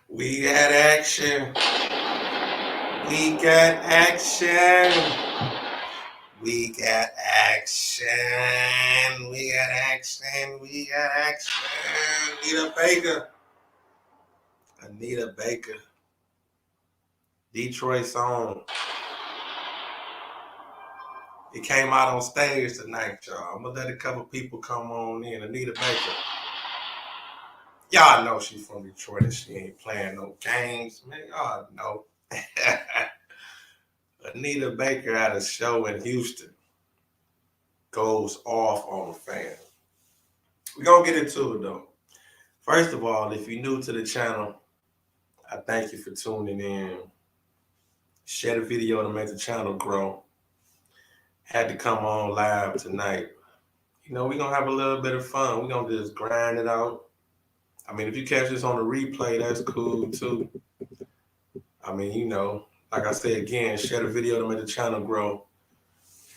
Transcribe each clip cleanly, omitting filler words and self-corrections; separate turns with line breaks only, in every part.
We got action. We got action. We got action. We got action. We got action. Anita Baker. Anita Baker. Detroit song. It came out on stage tonight, y'all. I'm gonna let a couple people come on in. Anita Baker. Y'all know she's from Detroit and she ain't playing no games, man. Y'all know. Anita Baker had a show in Houston. Goes off on the fan. We're gonna get into it though. First of all, if you're new to the channel, I thank you for tuning in. Share the video to make the channel grow. Had to come on live tonight. You know, we're gonna have a little bit of fun. We're gonna just grind it out. I mean, if you catch this on the replay, that's cool too. I mean, you know, like I said again, share the video to make the channel grow.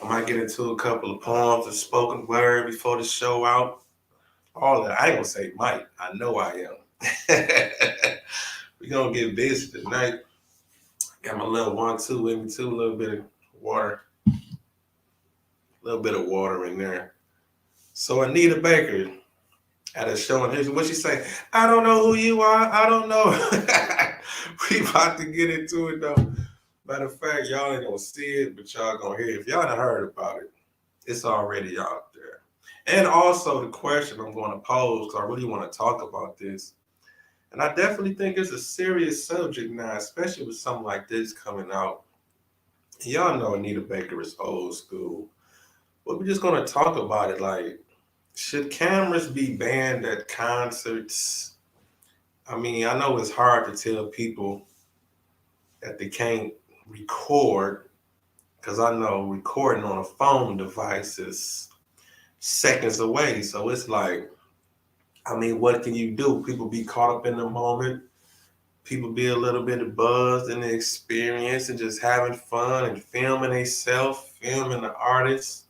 I might get into a couple of poems or spoken word before the show out. All that. I ain't gonna say might. I know I am. We're gonna get busy tonight. Got my little 1-2 with me too, a little bit of water. A little bit of water in there. So Anita Baker at a show in Houston. What she say? I don't know who you are. I don't know. We about to get into it though. Matter of fact, y'all ain't gonna see it, but y'all gonna hear it. If y'all done heard about it, it's already out there. And also the question I'm gonna pose, because I really want to talk about this. And I definitely think it's a serious subject now, especially with something like this coming out. Y'all know Anita Baker is old school. But we're just gonna talk about it. Like, should cameras be banned at concerts? I mean, I know it's hard to tell people that they can't record, because I know recording on a phone device is seconds away. So it's like, I mean, what can you do? People be caught up in the moment. People be a little bit buzzed in the experience and just having fun and filming themselves, filming the artists.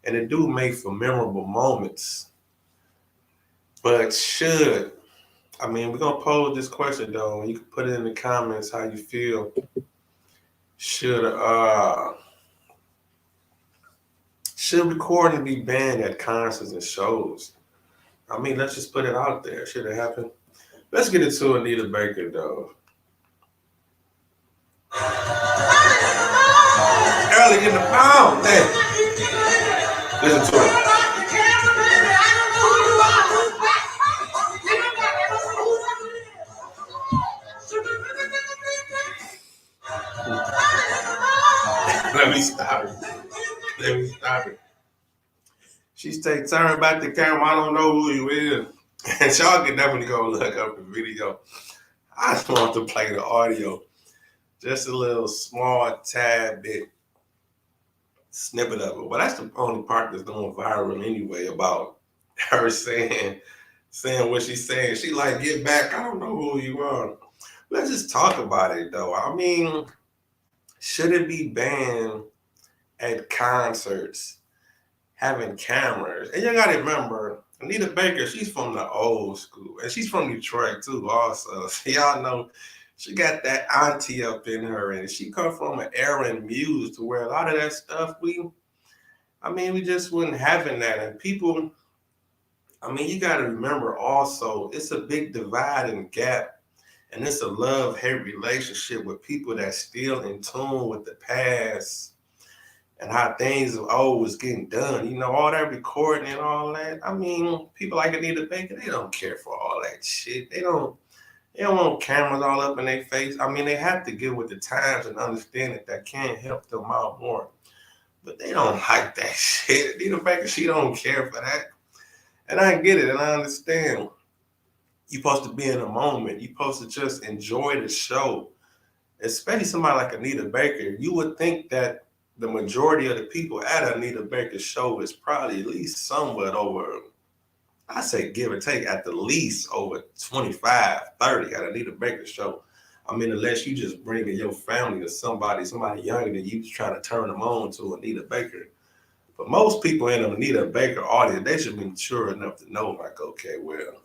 And it do make for memorable moments. But I mean, we're going to pose this question, though. You can put it in the comments how you feel. Should recording be banned at concerts and shows? I mean, let's just put it out there. Should it happen? Let's get into Anita Baker, though. Early in the pound, man. Listen to it. Let me stop it. She stay turning back the camera. I don't know who you is. And y'all can definitely go look up the video. I just want to play the audio. Just a little small tad bit snippet of it. But that's the only part that's going viral anyway, about her saying what she's saying. She like, get back. I don't know who you are. Let's just talk about it though. I mean, should it be banned at concerts having cameras? And you gotta remember, Anita Baker, she's from the old school, and she's from Detroit too also. So y'all know she got that auntie up in her, and she come from an era in music to where a lot of that stuff we just wasn't having that. And people, I mean, you gotta remember also, it's a big divide and gap. And it's a love-hate relationship with people that's still in tune with the past and how things was getting done. You know, all that recording and all that. I mean, people like Anita Baker, they don't care for all that shit. They don't want cameras all up in their face. I mean, they have to get with the times and understand that can help them out more. But they don't like that shit. Anita Baker, she don't care for that. And I get it and I understand. You're supposed to be in a moment. You're supposed to just enjoy the show. Especially somebody like Anita Baker. You would think that the majority of the people at Anita Baker's show is probably at least somewhat over, I say give or take, at the least over 25, 30 at Anita Baker's show. I mean, unless you just bringing your family or somebody younger than you trying to turn them on to Anita Baker. But most people in the Anita Baker audience, they should be mature enough to know, like, okay, well,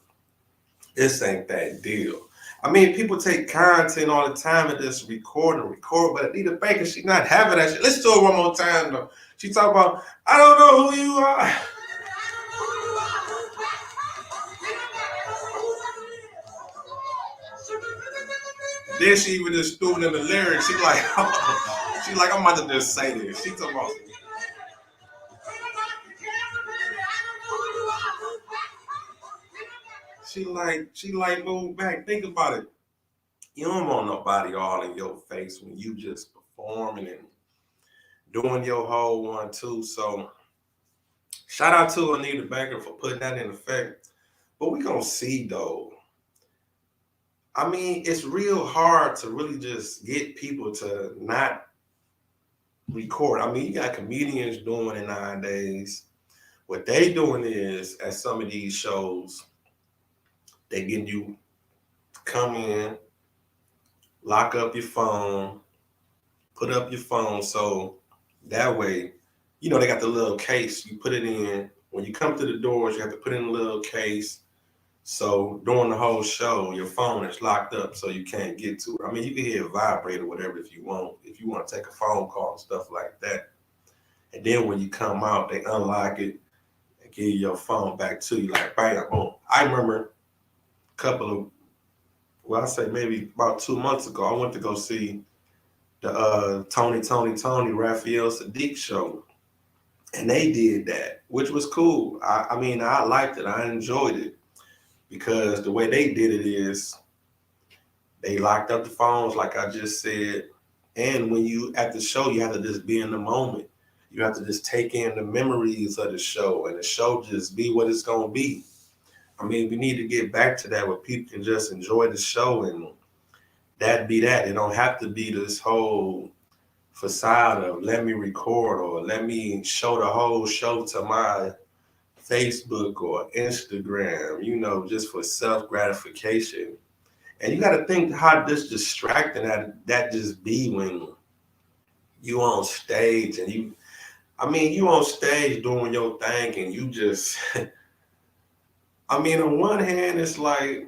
This ain't that deal. I mean, people take content all the time and just record, but Anita Baker, she not having that shit. Let's do it one more time though. She talk about, I don't know who you are. Then she even just threw it in the lyrics. She like, she like, I'm about to just say this. She talking about, she like, move back. Think about it. You don't want nobody all in your face when you just performing and doing your whole one too. So shout out to Anita Baker for putting that in effect. But we gonna see though. I mean, it's real hard to really just get people to not record. I mean, you got comedians doing it nowadays. What they doing is at some of these shows, they getting you to come in, lock up your phone, put up your phone so that way, you know, they got the little case. You put it in. When you come to the doors, you have to put in a little case. So during the whole show, your phone is locked up so you can't get to it. I mean, you can hear it vibrate or whatever if you want to take a phone call and stuff like that. And then when you come out, they unlock it and give you your phone back to you like bam, boom. I remember a couple of, well, I say maybe about 2 months ago, I went to go see the Tony Raphael Sadiq show. And they did that, which was cool. I mean, I liked it. I enjoyed it because the way they did it is they locked up the phones, like I just said. And when you at the show, you have to just be in the moment. You have to just take in the memories of the show and the show just be what it's going to be. I mean, we need to get back to that where people can just enjoy the show and that be that. It don't have to be this whole facade of let me record or let me show the whole show to my Facebook or Instagram, you know, just for self gratification. And you got to think how this distracting that just be when you on stage and you on stage doing your thing and you just, I mean, on one hand, it's like,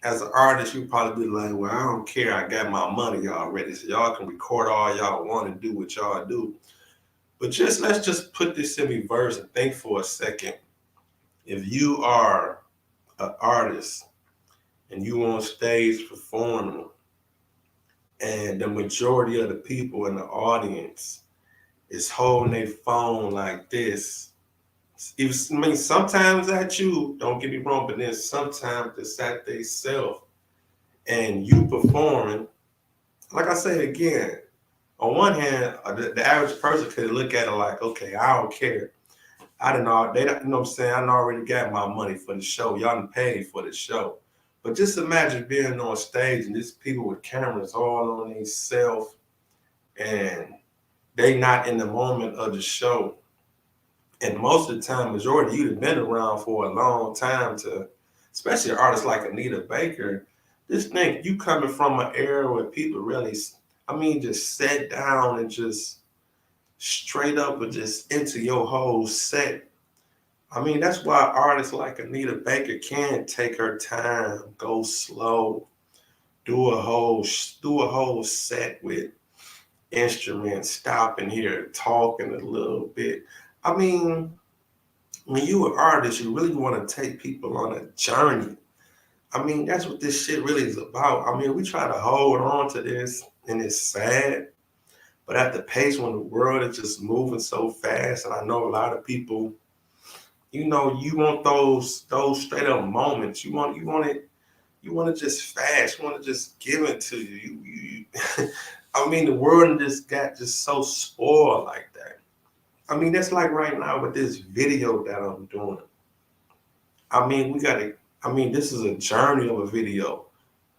as an artist, you probably be like, well, I don't care. I got my money already. So y'all can record all y'all want and do what y'all do. But let's just put this in reverse and think for a second. If you are an artist and you on stage performing and the majority of the people in the audience is holding their phone like this, I mean, sometimes at you, don't get me wrong, but then sometimes it's at they self and you performing. Like I said again, on one hand, the average person could look at it like, okay, I don't care. I didn't know they don't, you know what I'm saying? I done already got my money for the show. Y'all done paid for the show. But just imagine being on stage and there's people with cameras all on themselves and they not in the moment of the show. And most of the time, majority you'd have been around for a long time especially artists like Anita Baker, just think you coming from an era where people really, I mean, just sat down and just straight up and just into your whole set. I mean, that's why artists like Anita Baker can take her time, go slow, do a whole set with instruments, stopping here, talking a little bit. I mean, when you an artist, you really want to take people on a journey. I mean, that's what this shit really is about. I mean, we try to hold on to this and it's sad, but at the pace when the world is just moving so fast, and I know a lot of people, you know, you want those straight up moments. You want to just fast. You want to just give it to you. I mean, the world just got just so spoiled like that. I mean, that's like right now with this video that I'm doing. I mean, this is a journey of a video.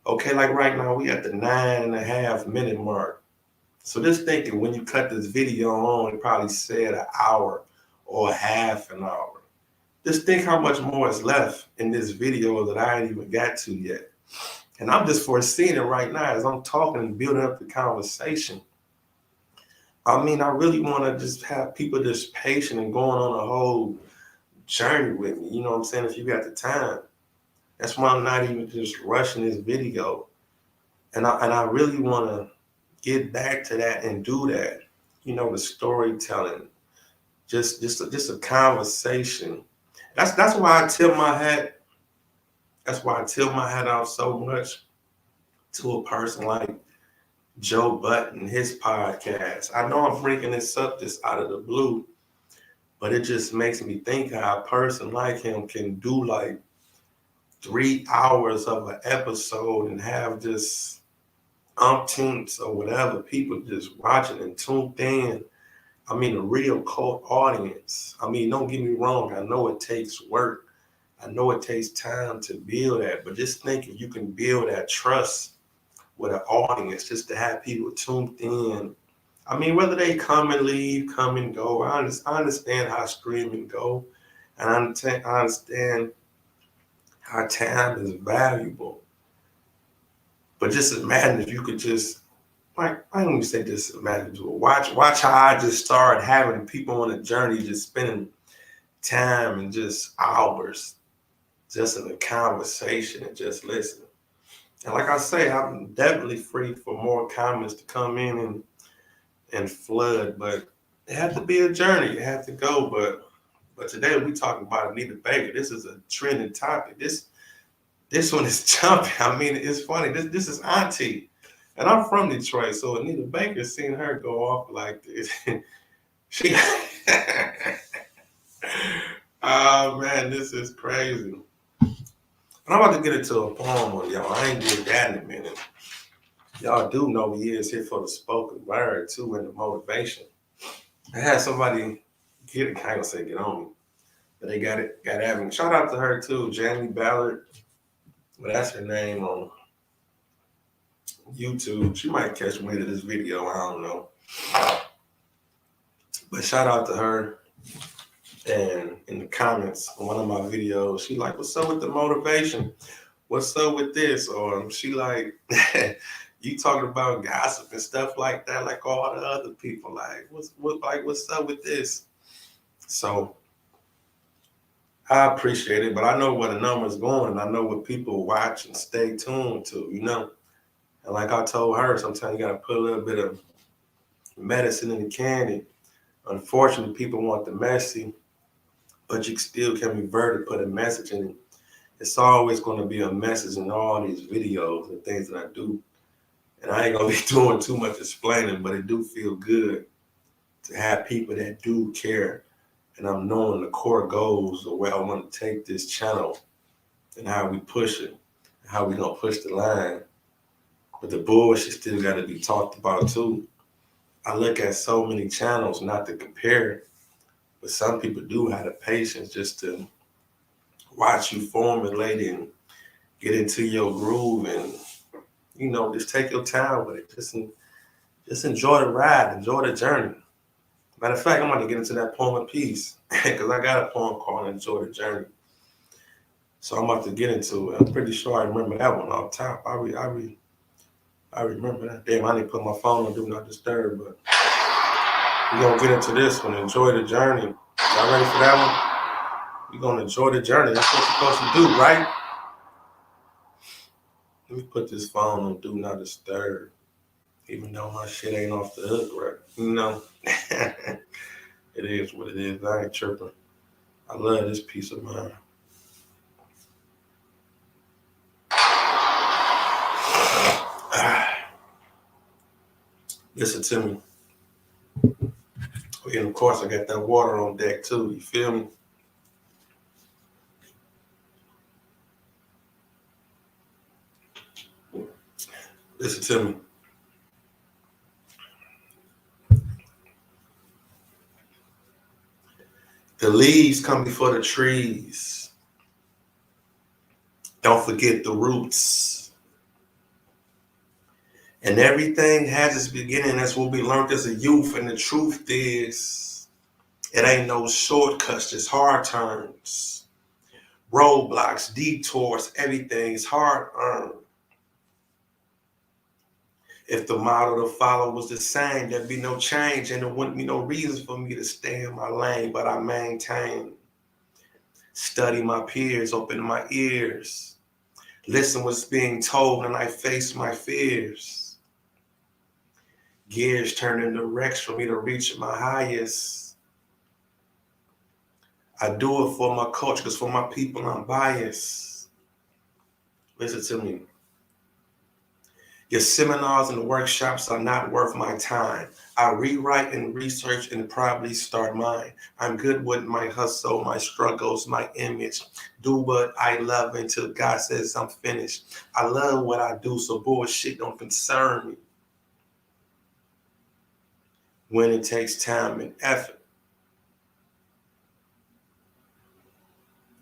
Okay, like right now, we at the 9.5 minute mark. So just thinking when you cut this video on, it probably said an hour or half an hour. Just think how much more is left in this video that I ain't even got to yet. And I'm just foreseeing it right now as I'm talking and building up the conversation. I mean, I really want to just have people just patient and going on a whole journey with me. You know what I'm saying? If you got the time. That's why I'm not even just rushing this video. And I really want to get back to that and do that. You know, the storytelling, just a conversation. That's why I tip my hat. That's why I tip my hat off so much to a person like Joe Button, his podcast. I know I'm bringing this up just out of the blue, but it just makes me think how a person like him can do like 3 hours of an episode and have just umpteenths or whatever people just watching and tuned in. I mean, a real cult audience. I mean, don't get me wrong. I know it takes work. I know it takes time to build that, but just think if you can build that trust with an audience, just to have people tuned in. I mean, whether they come and leave, come and go, I understand how streaming go, and I understand how time is valuable. But just imagine if you could just, like, I don't even say just imagine, watch how I just started having people on a journey, just spending time and just hours just in a conversation and just listening. And like I say, I'm definitely free for more comments to come in and flood, but it had to be a journey. It had to go. But today we talking about Anita Baker. This is a trending topic. This one is jumping. I mean, it's funny. This is Auntie. And I'm from Detroit, so Anita Baker, seen her go off like this. She oh man, this is crazy. And I'm about to get into a poem on y'all. I ain't did that in a minute. Y'all do know we is here for the spoken word too and the motivation. I had somebody get it, kind of say get on me, but they got at me. Shout out to her too, Jamie Ballard. Well, that's her name on YouTube. She might catch me to this video. I don't know. But shout out to her. And in the comments on one of my videos, she like, "What's up with the motivation? What's up with this?" Or she like, "You talking about gossip and stuff like that, like all the other people. Like, what's up with this?" So I appreciate it, but I know where the numbers going. I know what people watch and stay tuned to, you know. And like I told her, sometimes you gotta put a little bit of medicine in the candy. Unfortunately, people want the messy, but you still can revert it, put a message in it. It's always going to be a message in all these videos and things that I do. And I ain't gonna be doing too much explaining, but it do feel good to have people that do care. And I'm knowing the core goals of where I want to take this channel and how we push it, and how we gonna push the line. But the bullshit still got to be talked about too. I look at so many channels, not to compare, but some people do have the patience just to watch you formulate and get into your groove and, you know, just take your time with it. Just enjoy the ride, enjoy the journey. Matter of fact, I'm going to get into that poem of peace because I got a poem called Enjoy the Journey. So I'm about to get into it. I'm pretty sure I remember that one off top. I remember that. Damn, I need to put my phone on Do Not Disturb, but we're going to get into this one. Enjoy the journey. Y'all ready for that one? We're going to enjoy the journey. That's what you're supposed to do, right? Let me put this phone on Do Not Disturb, even though my shit ain't off the hook, right? You know, it is what it is. I ain't tripping. I love this piece of mind. Listen to me. And of course, I got that water on deck too. You feel me? Listen to me. The leaves come before the trees. Don't forget the roots. And everything has its beginning. That's what we learned as a youth. And the truth is, it ain't no shortcuts, just hard turns, roadblocks, detours, everything is hard earned. If the model to follow was the same, there'd be no change and there wouldn't be no reason for me to stay in my lane, but I maintain, study my peers, open my ears. Listen what's being told and I face my fears. Gears turn in direction for me to reach my highest. I do it for my culture because for my people I'm biased. Listen to me. Your seminars and workshops are not worth my time. I rewrite and research and probably start mine. I'm good with my hustle, my struggles, my image. Do what I love until God says I'm finished. I love what I do, so bullshit don't concern me. When it takes time and effort.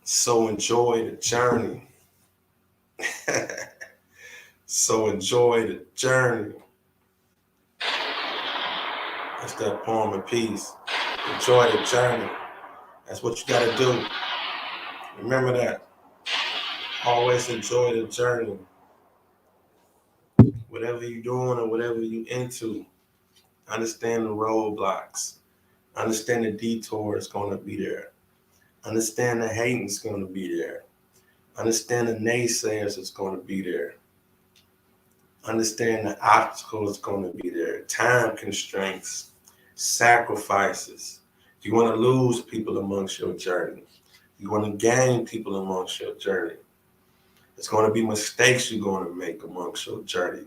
So enjoy the journey. So enjoy the journey. That's that poem of peace. Enjoy the journey. That's what you gotta do. Remember that. Always enjoy the journey. Whatever you're doing or whatever you're into, understand the roadblocks. Understand the detour is going to be there. Understand the hating is going to be there. Understand the naysayers is going to be there. Understand the obstacles is going to be there. Time constraints, sacrifices. You want to lose people amongst your journey. You want to gain people amongst your journey. It's going to be mistakes you're going to make amongst your journey.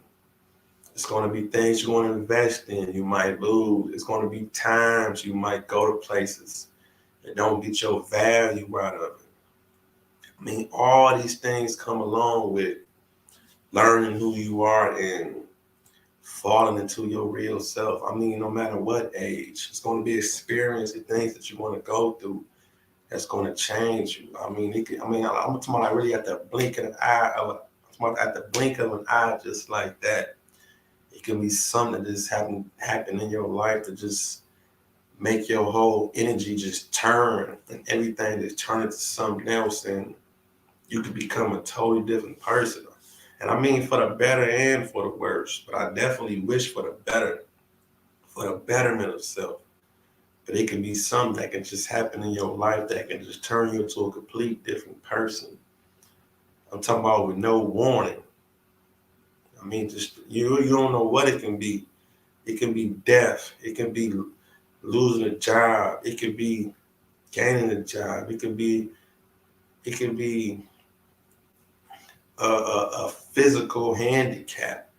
It's going to be things you're going to invest in, you might lose. It's going to be times you might go to places that don't get your value out of it. I mean, all these things come along with learning who you are and falling into your real self. I mean, no matter what age, it's going to be experience and things that you want to go through that's going to change you. I mean, I'm talking about like really at the blink of an eye, just like that. It can be something that just happen in your life to just make your whole energy just turn and everything just turn into something else, and you could become a totally different person. And I mean for the better and for the worse, but I definitely wish for the better, for the betterment of self. But it can be something that can just happen in your life that can just turn you into a complete different person. I'm talking about with no warning. I mean, just you don't know what it can be. It can be death. It can be losing a job. It could be gaining a job. It could be a physical handicap.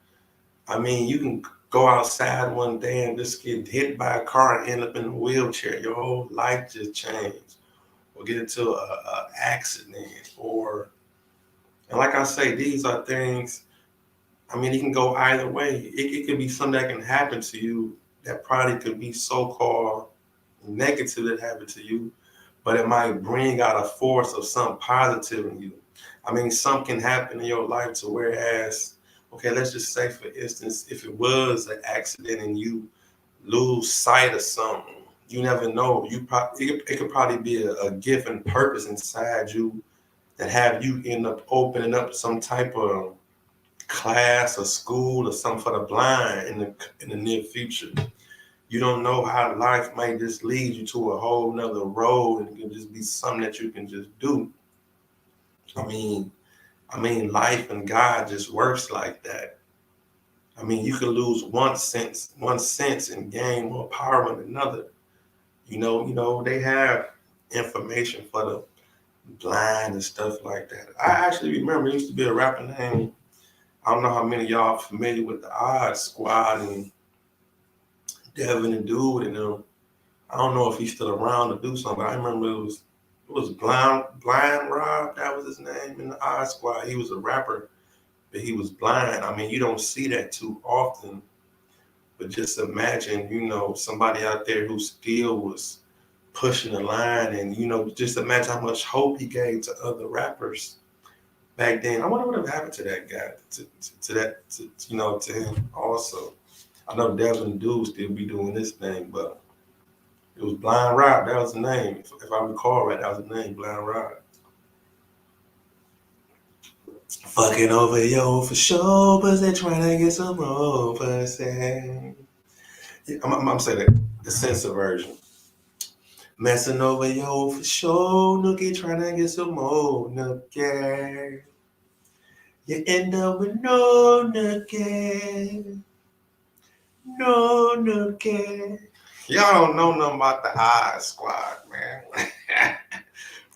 I mean, you can go outside one day and just get hit by a car and end up in a wheelchair. Your whole life just changed, or get into a accident, and like I say, these are things. I mean, it can go either way. It could be something that can happen to you that probably could be so-called negative that happened to you, but it might bring out a force of something positive in you. I mean, something can happen in your life to whereas, okay, let's just say, for instance, if it was an accident and you lose sight of something, you never know. It could probably be a gift and purpose inside you that have you end up opening up some type of class or school or something for the blind in the near future. You don't know how life might just lead you to a whole nother road, and it can just be something that you can just do. I mean, life and God just works like that. I mean, you can lose one sense and gain more power in another. They have information for the blind and stuff like that. I actually remember there used to be a rapper named, I don't know how many of y'all are familiar with the Odd Squad and Devin and Dude and them. I don't know if he's still around to do something, but I remember it was Blind Rob, that was his name in the Odd Squad. He was a rapper, but he was blind. I mean, you don't see that too often, but just imagine, somebody out there who still was pushing the line, and just imagine how much hope he gave to other rappers back then. I wonder what happened to that guy, to him also. I know Devin Dude still be doing this thing, but it was Blind Rob. That was the name. If I recall right, that was the name, Blind Rob. Fucking over yo for sure, but they trying to get some more pussy. I'm saying that the censor version. Messing over yo for sure, nookie trying to get some more nookie. You end up with no again, no again. Y'all don't know nothing about the Eyes Squad, man.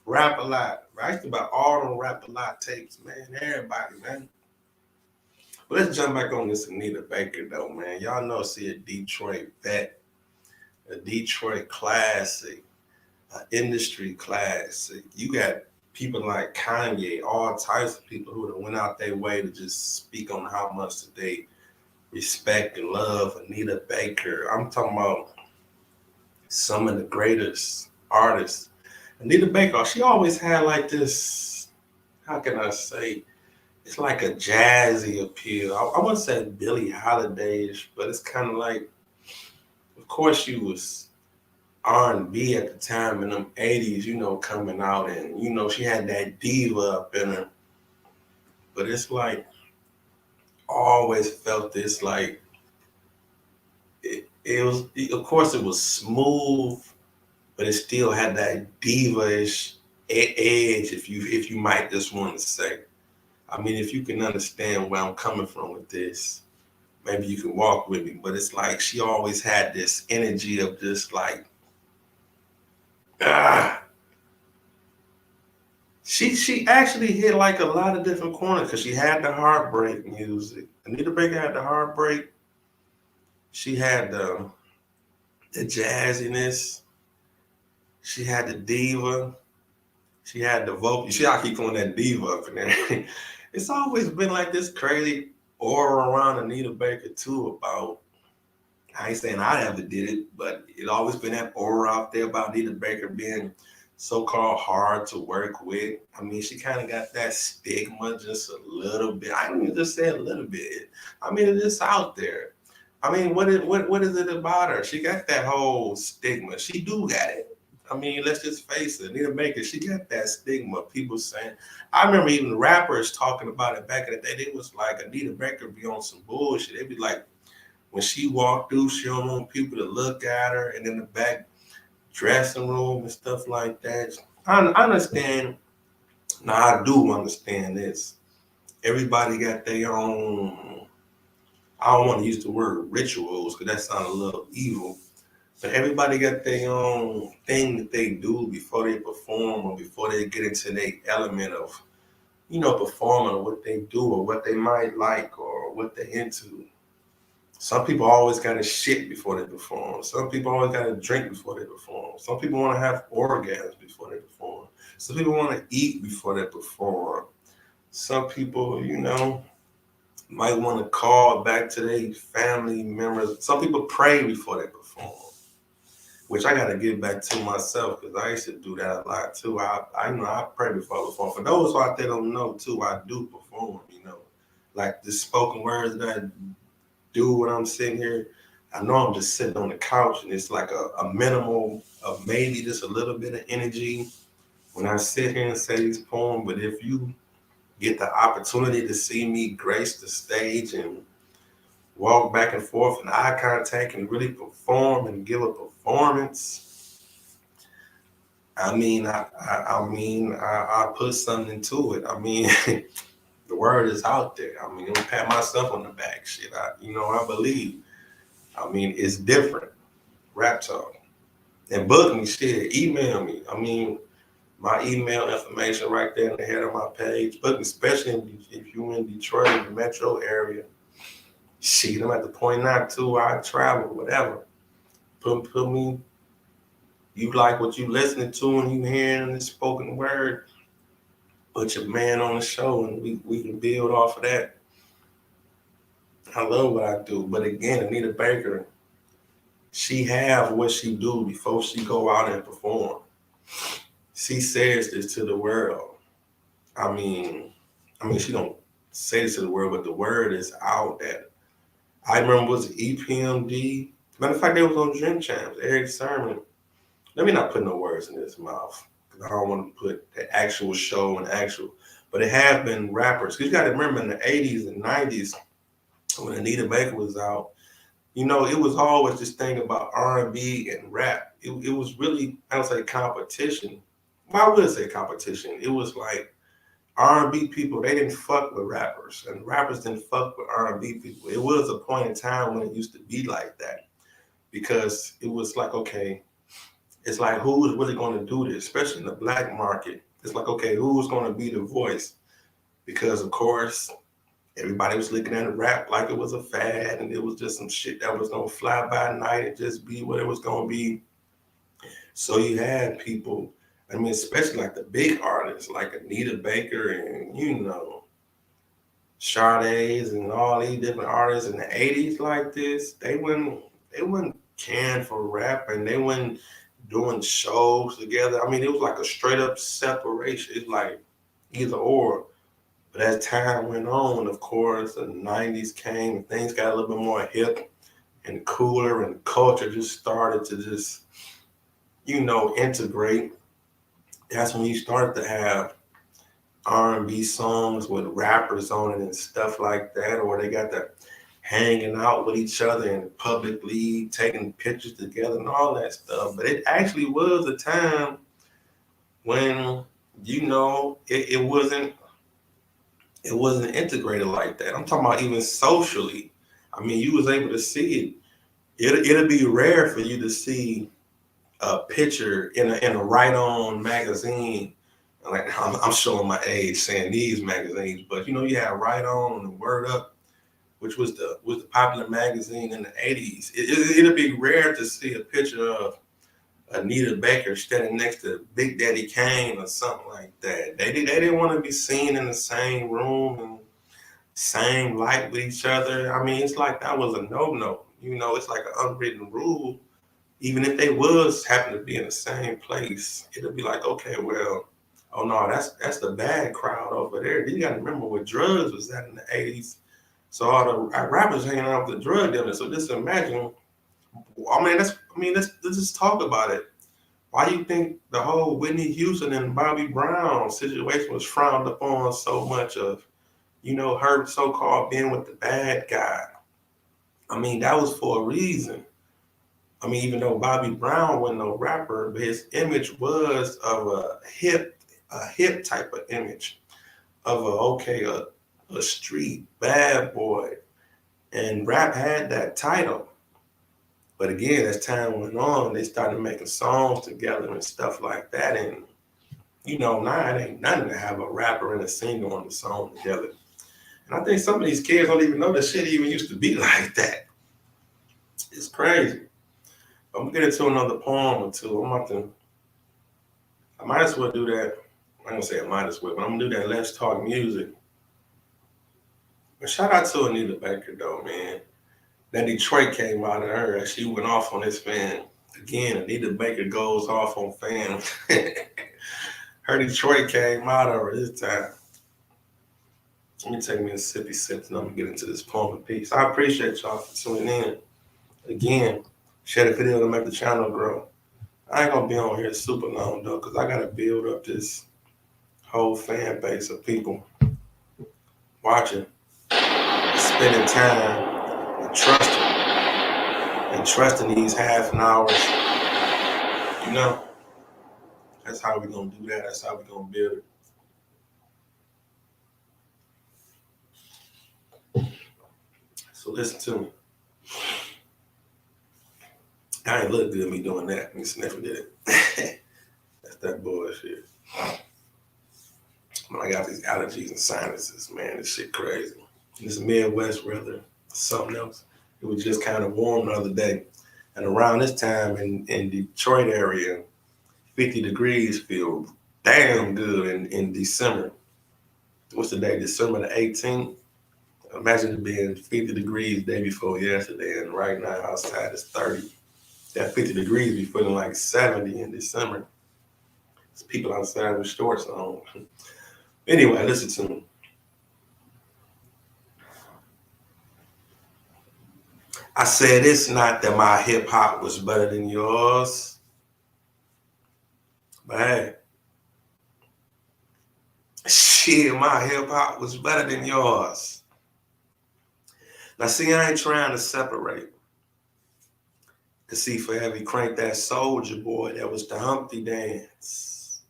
Rap a lot. I used to buy all them Rap a lot tapes, man. Everybody, man. But let's jump back on this Anita Baker, though, man. Y'all know she a Detroit vet, a Detroit classic, an industry classic. You got people like Kanye, all types of people who went out their way to just speak on how much they respect and love Anita Baker. I'm talking about some of the greatest artists. Anita Baker, she always had like this, how can I say, it's like a jazzy appeal. I wouldn't say Billie Holiday-ish, but it's kind of like, of course, she was R&B at the time in them 80s, you know, coming out, and, you know, she had that diva up in her. But it's like, always felt this like, it was, of course, it was smooth, but it still had that diva-ish edge, if you might just want to say. I mean, if you can understand where I'm coming from with this, maybe you can walk with me. But it's like she always had this energy of just like, ah. She actually hit like a lot of different corners because she had the heartbreak music. Anita Baker had the heartbreak. She had the jazziness. She had the diva. She had the vocal. See, I keep calling that diva up in there. It's always been like this crazy aura around Anita Baker too about, I ain't saying I ever did it, but it always been that aura out there about Anita Baker being so-called hard to work with. I mean, she kind of got that stigma just a little bit. I don't even just say a little bit. I mean, it's just out there. I mean, what is it about her? She got that whole stigma. She do got it. I mean, let's just face it. Anita Baker, she got that stigma. People saying, I remember even rappers talking about it back in the day. It was like Anita Baker be on some bullshit. They'd be like, when she walked through, she don't want people to look at her, and in the back dressing room and stuff like that. I understand. Now I do understand this. Everybody got their own. I don't want to use the word rituals because that sounds a little evil. But everybody got their own thing that they do before they perform or before they get into their element of, you know, performing or what they do or what they might like or what they're into. Some people always got to shit before they perform. Some people always got to drink before they perform. Some people want to have orgasms before they perform. Some people want to eat before they perform. Some people, you know, might want to call back to their family members. Some people pray before they perform, which I got to get back to myself because I used to do that a lot too. I know I pray before I perform. For those who out there don't know too, I do perform, you know, like the spoken words that I do when I'm sitting here. I know I'm just sitting on the couch and it's like a minimal of maybe just a little bit of energy when I sit here and say these poems. But if you get the opportunity to see me grace the stage and walk back and forth in eye contact and really perform and give a performance, I put something into it. I mean, the word is out there. I mean, I'm pat myself on the back. Shit, I believe. I mean, it's different. Rap talk. And book me, shit, email me. I mean, my email information right there in the head of my page. Book me, especially if you're in Detroit, in the metro area. Shit, I'm at the point now too. I travel, whatever. Put me. You like what you listening to and you hearing the spoken word. Put your man on the show and we can build off of that. I love what I do. But again, Anita Baker, she have what she do before she go out and perform. She says this to the world. I mean, she don't say this to the world, but the word is out that I remember was EPMD. Matter of fact, they was on Drink Champs, Eric Sermon. Let me not put no words in his mouth because I don't want to put the actual show and actual. But it have been rappers. Because you got to remember in the 80s and 90s when Anita Baker was out, you know, it was always this thing about R&B and rap. It was really, I don't say competition. Well, I would say competition. It was like R&B people, they didn't fuck with rappers, and rappers didn't fuck with R&B people. It was a point in time when it used to be like that, because it was like, okay, it's like, who is really going to do this, especially in the black market? It's like, okay, who's going to be the voice? Because of course, everybody was looking at rap like it was a fad, and it was just some shit that was gonna fly by night and just be what it was gonna be. So you had people, I mean, especially like the big artists like Anita Baker and Sade's and all these different artists in the '80s like this. They wouldn't caring for rap, and they wouldn't doing shows together. I mean, it was like a straight up separation. It's like either or. But as time went on, of course, the '90s came and things got a little bit more hip and cooler, and the culture just started to just, integrate. That's when you start to have R&B songs with rappers on it and stuff like that, or they got the hanging out with each other and publicly taking pictures together and all that stuff. But it actually was a time when, it wasn't integrated like that. I'm talking about even socially. I mean, you was able to see it. It'll be rare for you to see a picture in a Right On magazine. Like, I'm showing my age saying these magazines, but you had Right On and Word Up, which was the popular magazine in the '80s. It'll be rare to see a picture of Anita Baker standing next to Big Daddy Kane or something like that. They didn't want to be seen in the same room and same light with each other. I mean, it's like that was a no-no. It's like an unwritten rule. Even if they was happen to be in the same place, it'll be like, okay, well, oh no, that's the bad crowd over there. You got to remember what drugs was that in the '80s. So all the rappers hanging out with the drug dealers. So just imagine. Let's just talk about it. Why do you think the whole Whitney Houston and Bobby Brown situation was frowned upon so much of, her so-called being with the bad guy? I mean, that was for a reason. I mean, even though Bobby Brown wasn't no rapper, but his image was of a hip type of image of a street bad boy. And rap had that title. But again, as time went on, they started making songs together and stuff like that. And now it ain't nothing to have a rapper and a singer on the song together. And I think some of these kids don't even know that shit even used to be like that. It's crazy. I'm gonna get into another poem or two. I might as well do that. I'm gonna say I might as well, but I'm gonna do that Let's Talk Music. But shout out to Anita Baker though, man. That Detroit came out of her. She went off on this fan. Again, Anita Baker goes off on fans. Her Detroit came out of her this time. Let me take me a sippy sip and I'm gonna get into this poem of peace. I appreciate y'all for tuning in. Again, share the video to make the channel grow. I ain't gonna be on here super long though, because I gotta build up this whole fan base of people watching, spending time, and trusting these half an hours. That's how we gonna do that. That's how we gonna build it. So listen to me. I ain't look good me doing that. Me sniffing it. That's that bullshit. When I got these allergies and sinuses, man, this shit crazy. This Midwest weather, something else. It was just kind of warm the other day. And around this time in Detroit area, 50 degrees feel damn good in December. What's the day? December the 18th. Imagine it being 50 degrees the day before yesterday, and right now outside it's 30. That 50 degrees be feeling like 70 in December. There's people outside with shorts on. Anyway, listen to me. I said it's not that my hip hop was better than yours, but hey, shit, my hip hop was better than yours. Now, see, I ain't trying to separate. Cause see, for every crank that Soldier Boy, that was the Humpty Dance.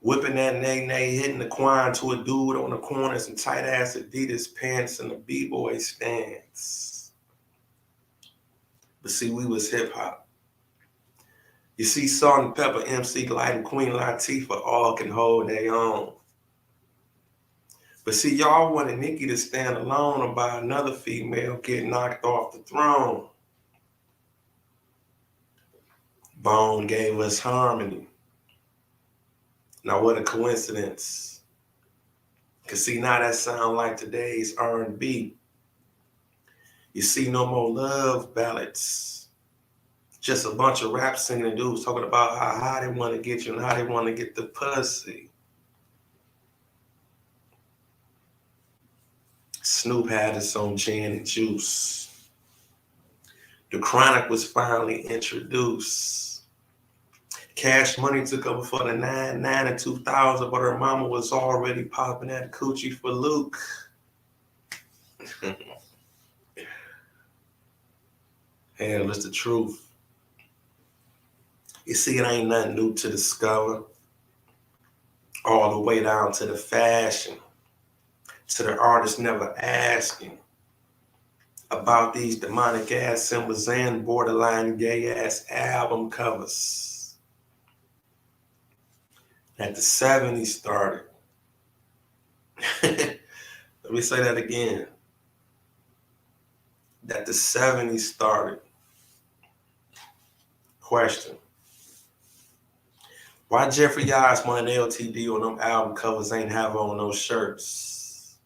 Whipping that nay-nay, hitting the quine to a dude on the corner, some tight-ass Adidas pants and a b-boy stance. But see, we was hip-hop. You see Salt and Pepper, MC Light, and Queen Latifah all can hold their own. But see, y'all wanted Nicki to stand alone or by another female get knocked off the throne. Bone gave us Harmony. Now what a coincidence. Cause see, now that sound like today's R&B. You see no more love ballads. Just a bunch of rap singing dudes talking about how high they want to get you and how they want to get the pussy. Snoop had his own gin and juice. The Chronic was finally introduced. Cash Money took over for the 99 and 2000, but her mama was already popping that coochie for Luke. Hell, it's the truth. You see, it ain't nothing new to discover. All the way down to the fashion, to the artist never asking about these demonic ass symbols and borderline gay ass album covers. At the 70s started. Let me say that again. That the 70s started. Question. Why Jeffrey Osborne and LTD on them album covers ain't have on those shirts?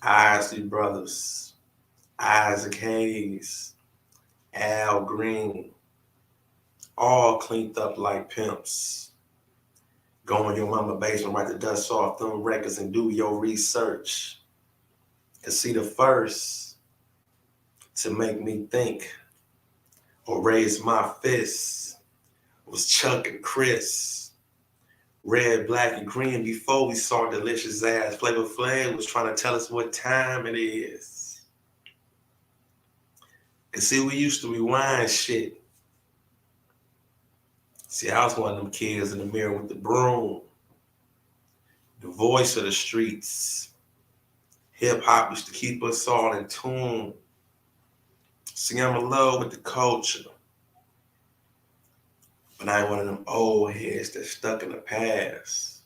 Isley Brothers, Isaac Hayes, Al Green, all cleaned up like pimps. Go in your mama basement, write the dust off them records and do your research. Cause see, the first to make me think or raise my fists was Chuck and Chris. Red, black, and green before we saw delicious ass. Flavor Flav was trying to tell us what time it is. And see, we used to rewind shit. See, I was one of them kids in the mirror with the broom. The voice of the streets. Hip hop used to keep us all in tune. See, I'm in love with the culture. But I ain't one of them old heads that's stuck in the past.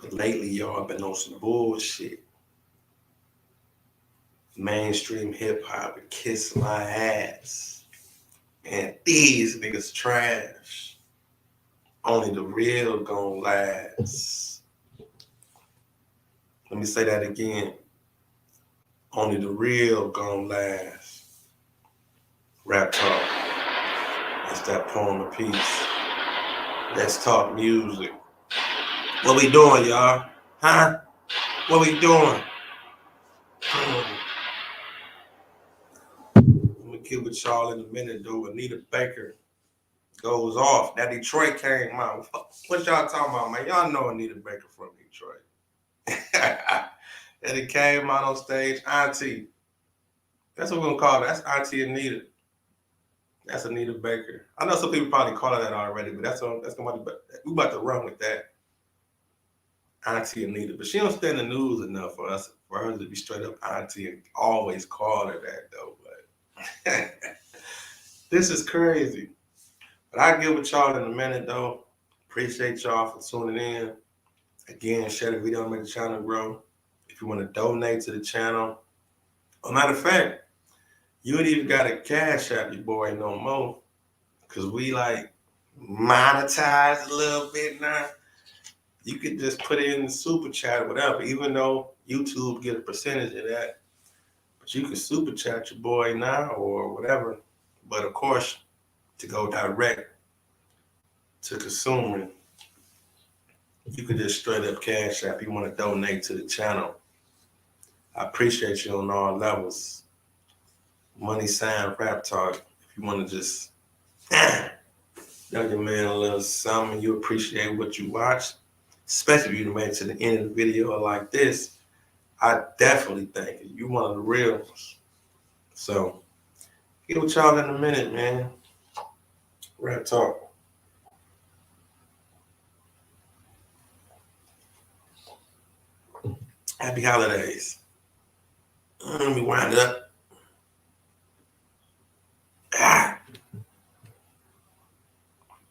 But lately, y'all been on some bullshit. Mainstream hip hop would kiss my ass. And these niggas trash. Only the real gon' last. Let me say that again. Only the real gon' last. Rap talk. That's that poem of peace. Let's talk music. What we doing, y'all? Huh? What we doing? I'm gonna get with y'all in a minute, though. Anita Baker Goes off. That Detroit came out. What y'all talking about, man? Y'all know Anita Baker from Detroit. And it came out on stage. Auntie. That's what we're gonna call it. That's Auntie Anita. That's Anita Baker. I know some people probably call her that already, but that's gonna be, we about to run with that. Auntie Anita. But she don't stay in the news enough for her to be straight up auntie and always call her that though. But this is crazy. But I'll get with y'all in a minute though. Appreciate y'all for tuning in. Again, share the video to make the channel grow. If you want to donate to the channel. Oh, matter of fact, you ain't even got a cash app your boy no more. Cause we like monetize a little bit now. You could just put it in the super chat or whatever, even though YouTube get a percentage of that. But you can super chat your boy now or whatever. But of course, to go direct to consuming, you could just straight up cash app. You want to donate to the channel. I appreciate you on all levels. Money sign rap talk. If you want to just young your man a little something, you appreciate what you watch, especially if you made it to the end of the video like this, I definitely thank you. You one of the real ones. So, get with y'all in a minute, man. Rap talk. Happy holidays. Let me wind up.